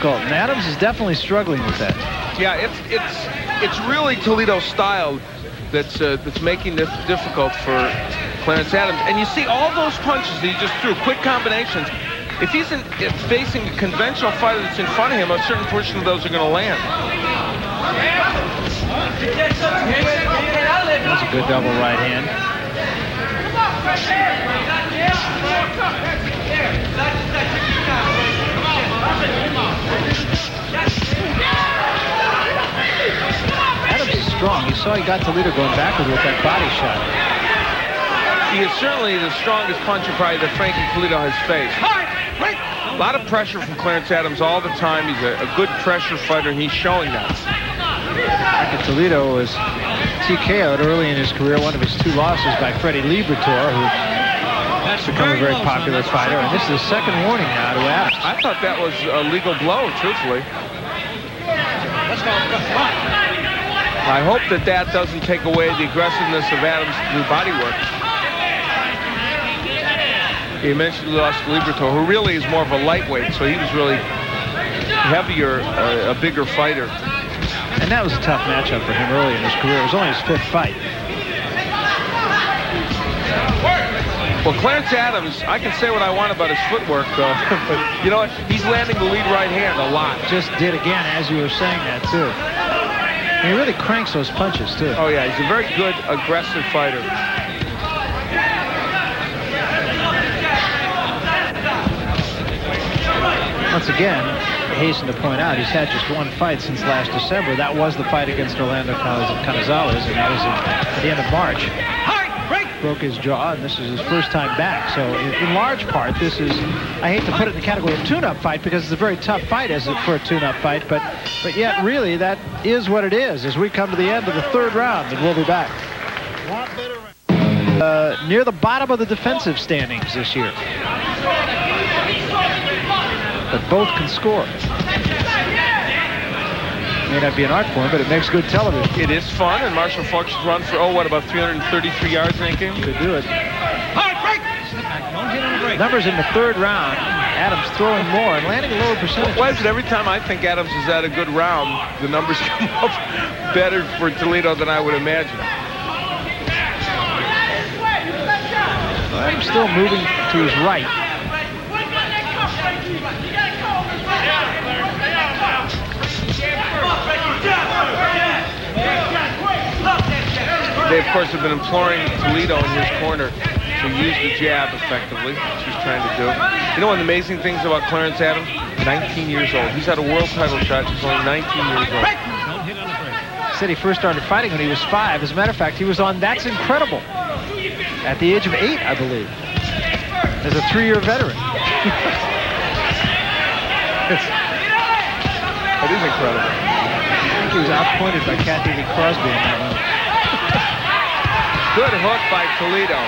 difficult, and Adams is definitely struggling with that. Yeah, it's really Toledo's style that's making this difficult for Clarence Adams. And you see all those punches that he just threw, quick combinations. If he's facing a conventional fighter that's in front of him, a certain portion of those are going to land. That's a good double right hand. Adams is strong. You saw he got Toledo going backward with that body shot. He is certainly the strongest puncher probably that Frankie Toledo has faced. A lot of pressure from Clarence Adams all the time. He's a good pressure fighter, and he's showing that. Frankie Toledo was TKO'd early in his career, one of his 2 losses by Freddie Liberatore, who has become a very popular fighter. And this is the second warning now to Adams. I thought that was a legal blow, truthfully. I hope that doesn't take away the aggressiveness of Adams' new body work. He mentioned he lost Liberatore, who really is more of a lightweight, so he was really heavier, a bigger fighter. And that was a tough matchup for him early in his career. It was only his 5th fight. Well, Clarence Adams, I can say what I want about his footwork, but you know what? He's landing the lead right hand a lot. Just did again, as you were saying that, too. And he really cranks those punches, too. Oh, yeah, he's a very good, aggressive fighter. Once again, I hasten to point out he's had just 1 fight since last December. That was the fight against Orlando Canizales, and that was at the end of March. Broke his jaw, and this is his first time back. So in large part, this is, I hate to put it in the category of tune-up fight because it's a very tough fight for a tune-up fight, but yet really that is what it is as we come to the end of the 3rd round, and we'll be back. Near the bottom of the defensive standings this year. But both can score. May not be an art form, but it makes good television. It is fun, and Marshall Faulk should run for, what, about 333 yards in that game? Could do it. Numbers in the 3rd round. Adams throwing more and landing a lower percentage. Why is it every time I think Adams is at a good round, the numbers come up better for Toledo than I would imagine? Adams still moving to his right. They, of course, have been imploring Toledo in his corner to use the jab effectively, which he's trying to do. You know one of the amazing things about Clarence Adams? 19 years old. He's had a world title shot. He's only 19 years old. Said he first started fighting when he was 5. As a matter of fact, he was on That's Incredible at the age of 8, I believe, as a 3-year veteran. That is incredible. I think he was outpointed by Kathy Lee Crosby in that one. Good hook by Toledo.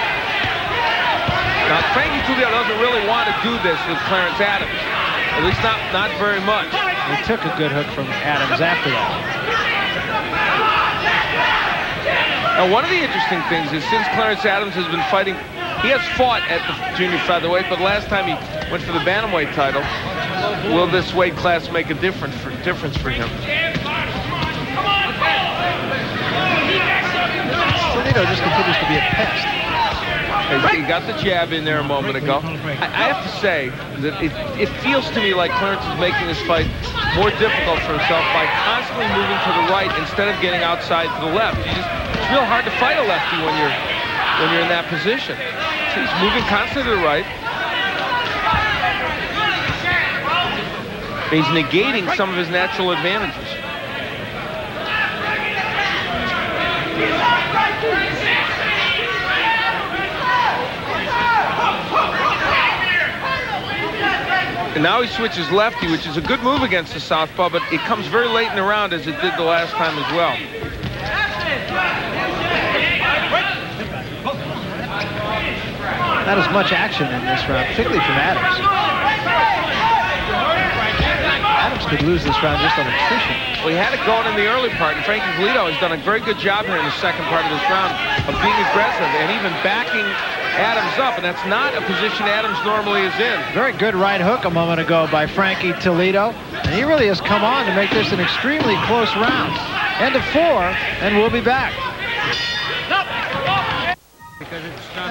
Now, Frankie Toledo doesn't really want to do this with Clarence Adams. At least not very much. He took a good hook from Adams after that. Now, one of the interesting things is since Clarence Adams has been fighting, he has fought at the junior featherweight, but last time he went for the bantamweight title. Will this weight class make a difference for him? Toledo just continues to be a pest. He got the jab in there a moment ago. I have to say that it feels to me like Clarence is making this fight more difficult for himself by constantly moving to the right instead of getting outside to the left. It's real hard to fight a lefty when you're in that position. So he's moving constantly to the right. He's negating some of his natural advantages. And now he switches lefty, which is a good move against the southpaw, but it comes very late in the round as it did the last time as well. Not as much action in this round, particularly from Adams. Adams could lose this round just on attrition. Well, he had it going in the early part, and Frankie Toledo has done a very good job here in the second part of this round of being aggressive and even backing Adams up, and that's not a position Adams normally is in. Very good right hook a moment ago by Frankie Toledo. And he really has come on to make this an extremely close round. End of 4, and we'll be back.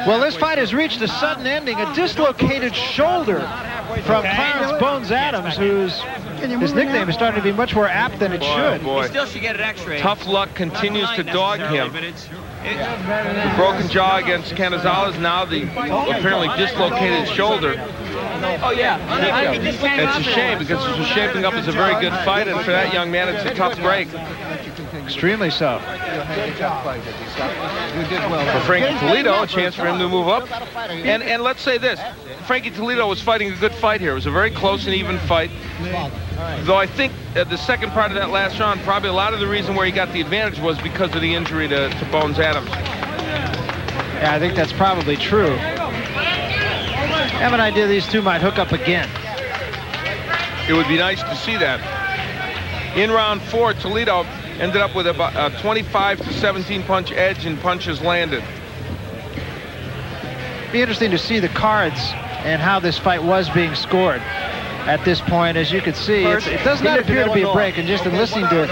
Well, this fight has reached a sudden ending. A dislocated shoulder from Clarence Bones Adams, his nickname is starting to be much more apt than it should. Boy. He still should get an X-ray. Tough luck continues to dog him. The broken jaw against Canizales, now the apparently dislocated shoulder. Oh, yeah. It's a shame because this was shaping up as a very good fight, and for that young man, it's a tough break. Extremely so. For Frankie Toledo, a chance for him to move up. And let's say this, Frankie Toledo was fighting a good fight here. It was a very close and even fight. Though I think the second part of that last round, probably a lot of the reason where he got the advantage was because of the injury to Bones Adams. Yeah, I think that's probably true. I have an idea these two might hook up again. It would be nice to see that. In round 4, Toledo ended up with about a 25-17 punch edge and punches landed. Be interesting to see the cards and how this fight was being scored at this point. As you can see, it does not appear to be a break, and just in listening to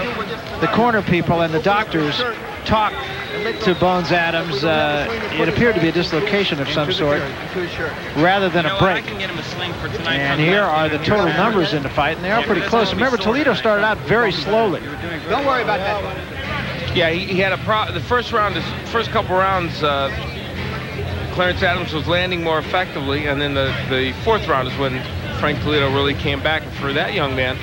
the corner people and the doctors talk to Bones Adams, it appeared to be a dislocation of some sort rather than a break. And here are the total numbers in the fight, and they are pretty close. Remember, Toledo started out very slowly. Don't worry about that. Yeah, he had the first couple rounds, Clarence Adams was landing more effectively, and then the 4th round is when Frank Toledo really came back. And for that young man,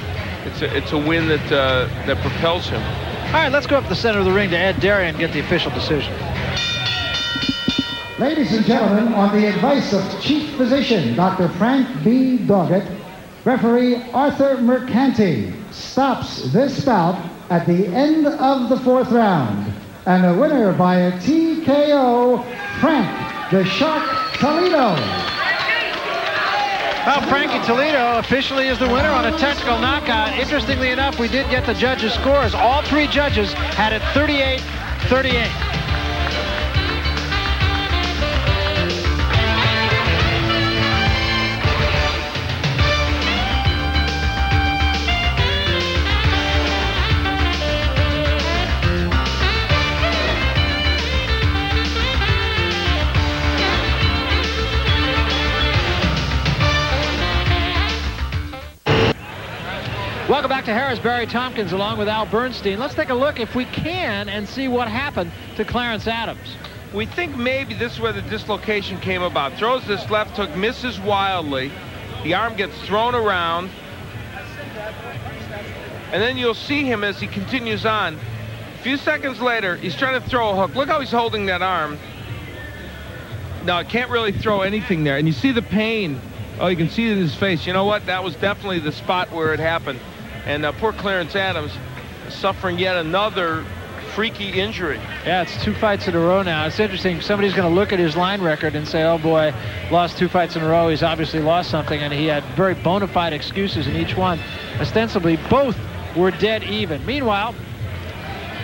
it's a win that propels him. All right, let's go up the center of the ring to Ed Darien and get the official decision. Ladies and gentlemen, on the advice of Chief Physician Dr. Frank B. Doggett, referee Arthur Mercanti stops this bout at the end of the 4th round. And the winner by a TKO, Frank the Shark Toledo. Well, Frankie Toledo officially is the winner on a technical knockout. Interestingly enough, we did get the judges' scores. All 3 judges had it 38-38. Welcome back to Harris. Barry Tompkins along with Al Bernstein. Let's take a look, if we can, and see what happened to Clarence Adams. We think maybe this is where the dislocation came about. Throws this left hook, misses wildly. The arm gets thrown around. And then you'll see him as he continues on. A few seconds later, he's trying to throw a hook. Look how he's holding that arm. No, can't really throw anything there. And you see the pain. Oh, you can see it in his face. You know what? That was definitely the spot where it happened. And poor Clarence Adams suffering yet another freaky injury. Yeah, it's 2 fights in a row now. It's interesting. Somebody's going to look at his line record and say, oh boy, lost 2 fights in a row. He's obviously lost something, and he had very bona fide excuses in each one. Ostensibly, both were dead even. Meanwhile,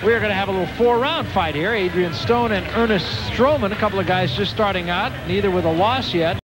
we're going to have a little 4-round fight here. Adrian Stone and Ernest Stroman, a couple of guys just starting out, neither with a loss yet.